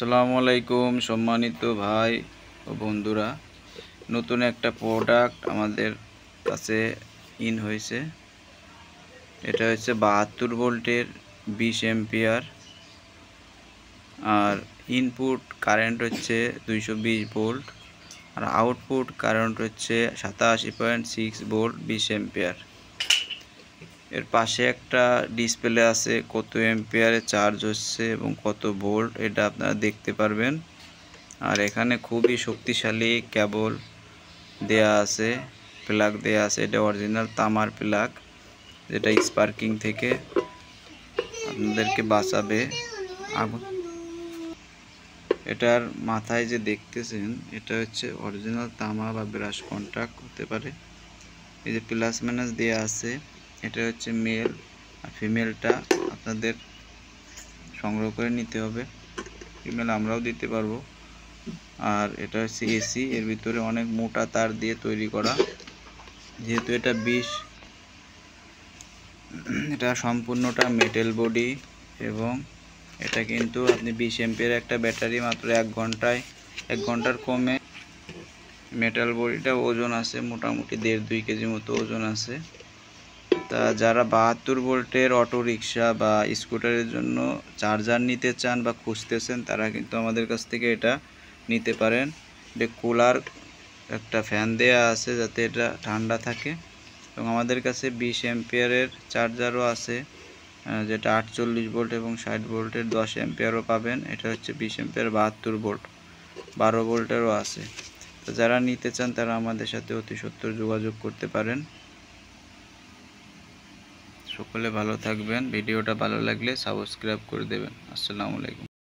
আসসালামু আলাইকুম সম্মানিত ভাই ও বন্ধুরা, নতুন একটা প্রোডাক্ট আমাদের কাছে ইন হয়েছে। এটা হচ্ছে 72 ভোল্টের 20 এম্পিয়ার, আর ইনপুট কারেন্ট হচ্ছে 220 ভোল্ট, আর আউটপুট কারেন্ট হচ্ছে 87.6 ভোল্ট 20 এম্পিয়ার। এর পাশে একটা ডিসপ্লে আছে, কত এম্পিয়ারে চার্জ হচ্ছে এবং কত ভোল্ট এটা আপনারা দেখতে পারবেন। আর এখানে খুবই শক্তিশালী কেবল দেয়া আছে, প্লাগ দেয়া আছে। এটা অরিজিনাল তামার প্লাগ, যেটা স্পার্কিং থেকে আপনাদেরকে বাঁচাবে আগুন। এটার মাথায় যে দেখতেছেন, এটা হচ্ছে অরিজিনাল তামা বা ব্রাশ কন্টাক্ট হতে পারে। এই যে প্লাস মাইনাস দেয়া আছে, এটা হচ্ছে মেল আর ফিমেলটা আপনাদের সংগ্রহ করে নিতে হবে। ফিমেল আমরাও দিতে পারবো। আর এটা হচ্ছে এসি, এর ভিতরে অনেক মোটা তার দিয়ে তৈরি করা। যেহেতু এটা 20, এটা সম্পূর্ণটা মেটাল বডি, এবং এটা কিন্তু আপনি 20 এম্পিয়ার একটা ব্যাটারি মাত্র 1 ঘন্টার কমে। মেটাল বডিটা ওজন আছে মোটামুটি 1.5-2 কেজি মতো ওজন আছে। তা যারা 72 ভোল্টের অটো রিক্সা বা স্কুটারের জন্য চার্জার নিতে চান বা খুঁজতেছেন, তারা কিন্তু আমাদের কাছ থেকে এটা নিতে পারেন। এটা কুলার একটা ফ্যান দেয়া আছে যাতে এটা ঠান্ডা থাকে, এবং আমাদের কাছে 20 এম্পিয়ারের চার্জারও আছে, যেটা 48 ভোল্ট এবং 60 ভোল্টের 10 এম্পিয়ারও পাবেন। এটা হচ্ছে 20 এম্পিয়ার 72 ভোল্ট, 12 ভোল্টেরও আছে। তো যারা নিতে চান তারা আমাদের সাথে অতি সত্বর যোগাযোগ করতে পারেন। সকলে ভালো থাকবেন। ভিডিওটা ভালো লাগলে সাবস্ক্রাইব করে দেবেন। আসসালামু আলাইকুম।